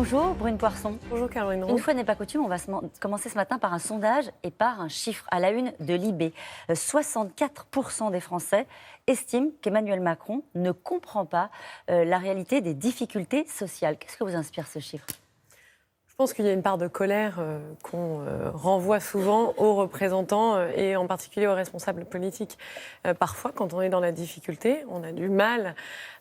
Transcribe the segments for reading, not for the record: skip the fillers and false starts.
Bonjour Brune Poirson. Bonjour Caroline. Une fois n'est pas coutume, on va commencer ce matin par un sondage et par un chiffre à la une de Libé. 64% des Français estiment qu'Emmanuel Macron ne comprend pas la réalité des difficultés sociales. Qu'est-ce que vous inspire ce chiffre ? Je pense qu'il y a une part de colère qu'on renvoie souvent aux représentants et en particulier aux responsables politiques. Parfois, quand on est dans la difficulté, on a du mal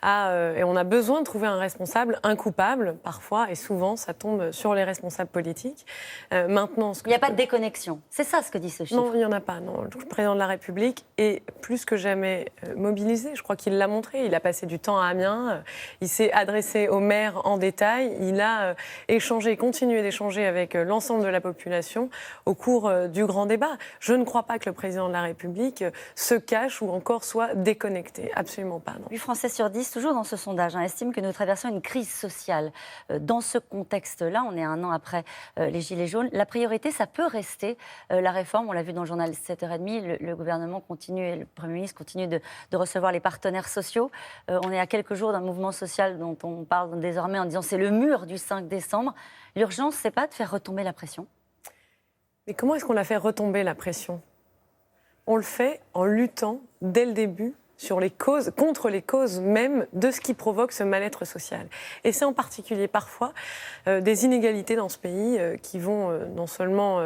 et on a besoin de trouver un responsable, un coupable, parfois, et souvent, ça tombe sur les responsables politiques. Maintenant, il n'y a pas de déconnexion, c'est ça ce que dit ce chiffre. Non, il n'y en a pas. Non. Le président de la République est plus que jamais mobilisé. Je crois qu'il l'a montré. Il a passé du temps à Amiens. Il s'est adressé aux maires en détail. Il a échangé, continué d'échanger avec l'ensemble de la population au cours du grand débat. Je ne crois pas que le président de la République se cache ou encore soit déconnecté. Absolument pas. Non. 8 Français sur 10, toujours dans ce sondage, estiment que nous traversons une crise sociale. Dans ce contexte-là, on est un an après les Gilets jaunes. La priorité, ça peut rester la réforme. On l'a vu dans le journal 7h30. Le gouvernement continue et le Premier ministre continue de recevoir les partenaires sociaux. On est à quelques jours d'un mouvement social dont on parle désormais en disant c'est le mur du 5 décembre. L'urgence, c'est pas de faire retomber la pression. Mais comment est-ce qu'on la fait retomber, la pression ? On le fait en luttant dès le début sur les causes, contre les causes même de ce qui provoque ce mal-être social. Et c'est en particulier parfois des inégalités dans ce pays qui vont non seulement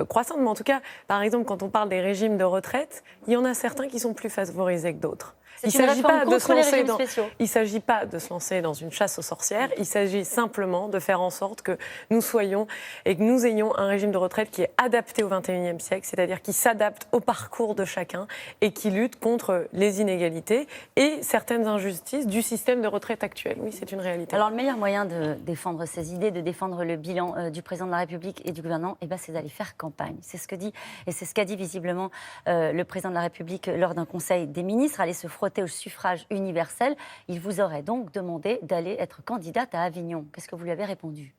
croissantes, mais en tout cas, par exemple, quand on parle des régimes de retraite, il y en a certains qui sont plus favorisés que d'autres. Il ne s'agit pas de se lancer dans une chasse aux sorcières, il s'agit simplement de faire en sorte que nous soyons et que nous ayons un régime de retraite qui est adapté au XXIe siècle, c'est-à-dire qui s'adapte au parcours de chacun et qui lutte contre les inégalités et certaines injustices du système de retraite actuel. Oui, c'est une réalité. Alors le meilleur moyen de défendre ces idées, de défendre le bilan du président de la République et du gouvernement, c'est d'aller faire campagne. C'est ce que dit et c'est ce qu'a dit visiblement le président de la République lors d'un conseil des ministres, aller se frotter au suffrage universel. Il vous aurait donc demandé d'aller être candidate à Avignon. Qu'est-ce que vous lui avez répondu ?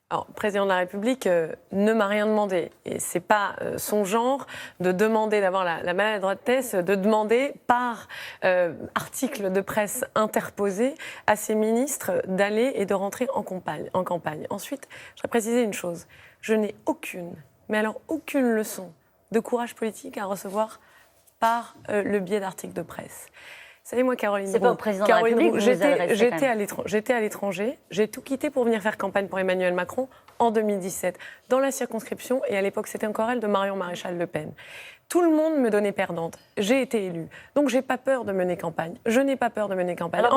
Alors, le président de la République ne m'a rien demandé. Et ce n'est pas son genre de demander, d'avoir la maladroitesse, de demander par article de presse interposé à ses ministres d'aller et de rentrer en campagne. Ensuite, je voudrais préciser une chose. Je n'ai aucune leçon de courage politique à recevoir par le biais d'articles de presse. Vous savez, moi, Caroline c'est pas au président de la République que j'étais à l'étranger, j'ai tout quitté pour venir faire campagne pour Emmanuel Macron en 2017, dans la circonscription, et à l'époque, c'était encore elle, de Marion Maréchal Le Pen. Tout le monde me donnait perdante. J'ai été élue. Donc, je n'ai pas peur de mener campagne. Je n'ai pas peur de mener campagne. Alors,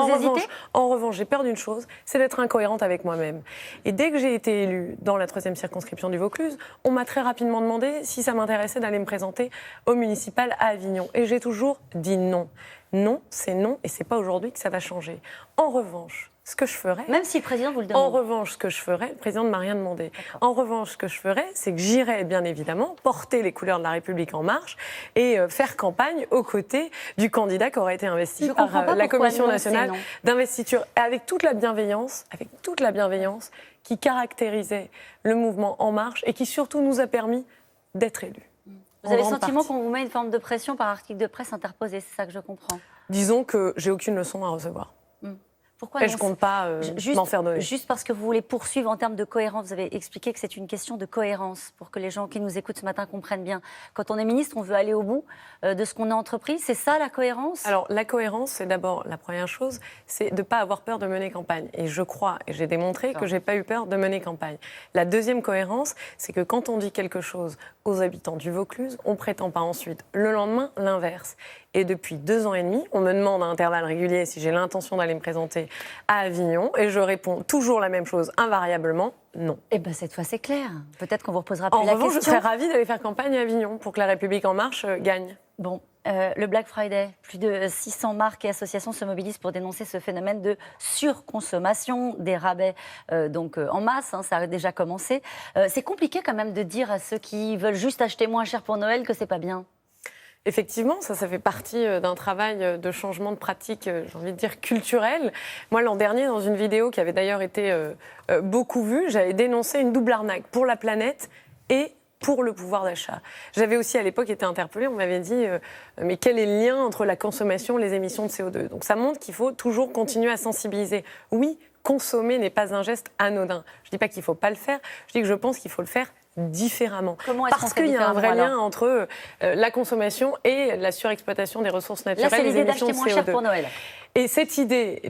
en revanche, j'ai peur d'une chose, c'est d'être incohérente avec moi-même. Et dès que j'ai été élue dans la 3e circonscription du Vaucluse, on m'a très rapidement demandé si ça m'intéressait d'aller me présenter au municipal à Avignon. Et j'ai toujours dit non. Non, c'est non, et c'est pas aujourd'hui que ça va changer. En revanche, ce que je ferais... Même si le président vous le demande. En revanche, ce que je ferais, le président ne m'a rien demandé. En revanche, ce que je ferais, c'est que j'irais, bien évidemment, porter les couleurs de la République en marche et faire campagne aux côtés du candidat qui aurait été investi par la Commission nationale d'investiture, avec toute la bienveillance qui caractérisait le mouvement En Marche et qui surtout nous a permis d'être élus. Vous avez le sentiment qu'on vous met une forme de pression par article de presse interposé, c'est ça que je comprends. Disons que j'ai aucune leçon à recevoir. Pourquoi et je ne compte pas m'en faire donner. Juste parce que vous voulez poursuivre en termes de cohérence. Vous avez expliqué que c'est une question de cohérence pour que les gens qui nous écoutent ce matin comprennent bien. Quand on est ministre, on veut aller au bout de ce qu'on a entrepris. C'est ça la cohérence ? Alors la cohérence, c'est d'abord la première chose, c'est de ne pas avoir peur de mener campagne. Et je crois, et j'ai démontré que je n'ai pas eu peur de mener campagne. La deuxième cohérence, c'est que quand on dit quelque chose aux habitants du Vaucluse, on ne prétend pas ensuite le lendemain l'inverse. Et depuis 2 ans et demi, on me demande à intervalles réguliers si j'ai l'intention d'aller me présenter à Avignon. Et je réponds toujours la même chose, invariablement, non. Eh bien, cette fois, c'est clair. Peut-être qu'on vous reposera plus la question. En revanche, je serais ravie d'aller faire campagne à Avignon pour que la République En Marche gagne. Bon, le Black Friday, plus de 600 marques et associations se mobilisent pour dénoncer ce phénomène de surconsommation, des rabais en masse, ça a déjà commencé. C'est compliqué quand même de dire à ceux qui veulent juste acheter moins cher pour Noël que c'est pas bien. Effectivement, ça fait partie d'un travail de changement de pratique, j'ai envie de dire culturel. Moi, l'an dernier, dans une vidéo qui avait d'ailleurs été beaucoup vue, j'avais dénoncé une double arnaque pour la planète et pour le pouvoir d'achat. J'avais aussi à l'époque été interpellée, on m'avait dit mais quel est le lien entre la consommation et les émissions de CO2 ? Donc ça montre qu'il faut toujours continuer à sensibiliser. Oui, consommer n'est pas un geste anodin. Je ne dis pas qu'il ne faut pas le faire, je dis que je pense qu'il faut le faire différemment. Comment est-ce qu'on Parce fait qu'il y a un vrai différemment, lien entre la consommation et la surexploitation des ressources naturelles. Là, c'est les l'idée émissions d'acheter de moins cher CO2. pour Noël. Et cette idée,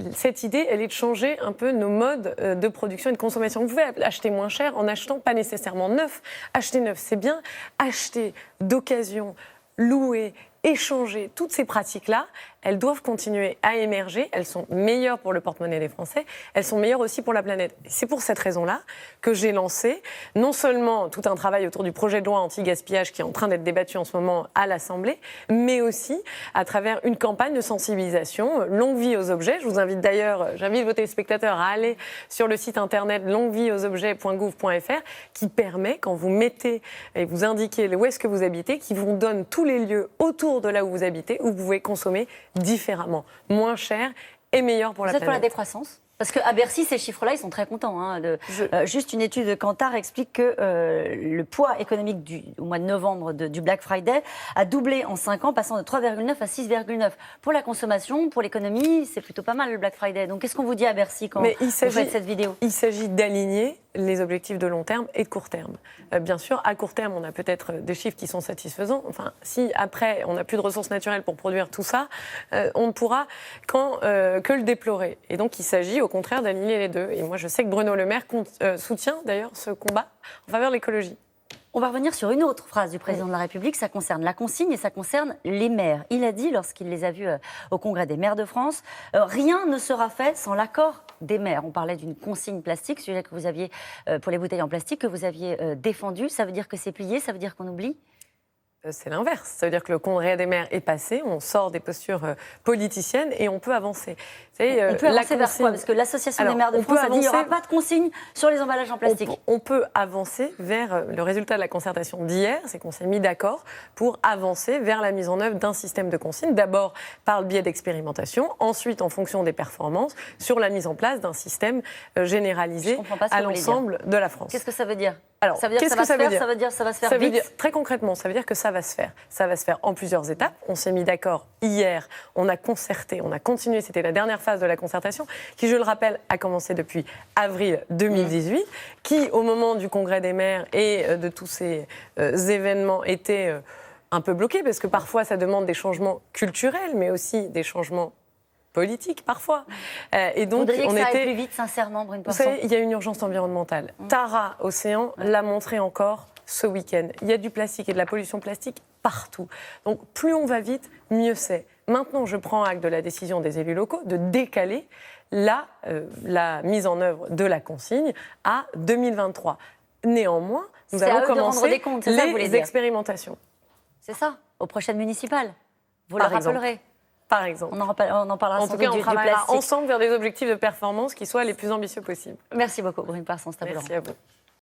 elle est de changer un peu nos modes de production et de consommation. Vous pouvez acheter moins cher en achetant pas nécessairement neuf. Acheter neuf, c'est bien. Acheter d'occasion, louer, échanger, toutes ces pratiques-là, elles doivent continuer à émerger. Elles sont meilleures pour le porte-monnaie des Français. Elles sont meilleures aussi pour la planète. C'est pour cette raison-là que j'ai lancé non seulement tout un travail autour du projet de loi anti-gaspillage qui est en train d'être débattu en ce moment à l'Assemblée, mais aussi à travers une campagne de sensibilisation, longue vie aux objets. Je vous invite d'ailleurs, j'invite vos téléspectateurs à aller sur le site internet longuevieauxobjets.gouv.fr qui permet, quand vous mettez et vous indiquez où est-ce que vous habitez, qui vous donne tous les lieux autour de là où vous habitez, où vous pouvez consommer différemment, moins cher et meilleur pour la planète. Vous êtes pour la décroissance ? Parce qu'à Bercy, ces chiffres-là, ils sont très contents. Hein, juste une étude de Kantar explique que le poids économique au mois de novembre du Black Friday a doublé en 5 ans, passant de 3,9 à 6,9. Pour la consommation, pour l'économie, c'est plutôt pas mal le Black Friday. Donc qu'est-ce qu'on vous dit à Bercy quand vous faites cette vidéo ? Il s'agit d'aligner les objectifs de long terme et de court terme. Bien sûr, à court terme, on a peut-être des chiffres qui sont satisfaisants. Enfin, si après, on n'a plus de ressources naturelles pour produire tout ça, on ne pourra que le déplorer. Et donc, il s'agit au contraire d'aligner les deux. Et moi, je sais que Bruno Le Maire soutient d'ailleurs ce combat en faveur de l'écologie. On va revenir sur une autre phrase du président de la République, ça concerne la consigne et ça concerne les maires. Il a dit, lorsqu'il les a vus au Congrès des maires de France, rien ne sera fait sans l'accord des maires. On parlait d'une consigne plastique, celui que vous aviez pour les bouteilles en plastique, que vous aviez défendu. Ça veut dire que c'est plié, ça veut dire qu'on oublie ? C'est l'inverse. Ça veut dire que le Congrès des maires est passé, on sort des postures politiciennes et on peut avancer. On peut avancer vers quoi ? Parce que l'Association des maires de France a dit qu'il n'y aura pas de consigne sur les emballages en plastique. On peut avancer vers le résultat de la concertation d'hier, c'est qu'on s'est mis d'accord pour avancer vers la mise en œuvre d'un système de consigne, d'abord par le biais d'expérimentation, ensuite en fonction des performances, sur la mise en place d'un système généralisé à l'ensemble de la France. Qu'est-ce que ça veut dire ? Alors, ça veut dire que ça va se faire, ça veut dire que ça va se faire vite. Très concrètement, ça veut dire que ça va se faire. Ça va se faire en plusieurs étapes. On s'est mis d'accord hier, on a concerté, on a continué, c'était la dernière phase de la concertation, qui, je le rappelle, a commencé depuis avril 2018, qui, au moment du Congrès des maires et de tous ces événements, était un peu bloqué, parce que parfois, ça demande des changements culturels, mais aussi des changements politique parfois. Et donc, vous voudriez que ça aille plus vite, sincèrement, Brune Poirson ? Vous savez, il y a une urgence environnementale. Tara Océan l'a montré encore ce week-end. Il y a du plastique et de la pollution plastique partout. Donc, plus on va vite, mieux c'est. Maintenant, je prends acte de la décision des élus locaux de décaler la mise en œuvre de la consigne à 2023. Néanmoins, nous allons commencer les expérimentations. C'est ça, aux prochaines municipales. Vous le rappellerez. Par exemple. On en parlera en tout cas, on travaillera ensemble vers des objectifs de performance qui soient les plus ambitieux possibles. Merci beaucoup, Brune Poirson. Merci à vous.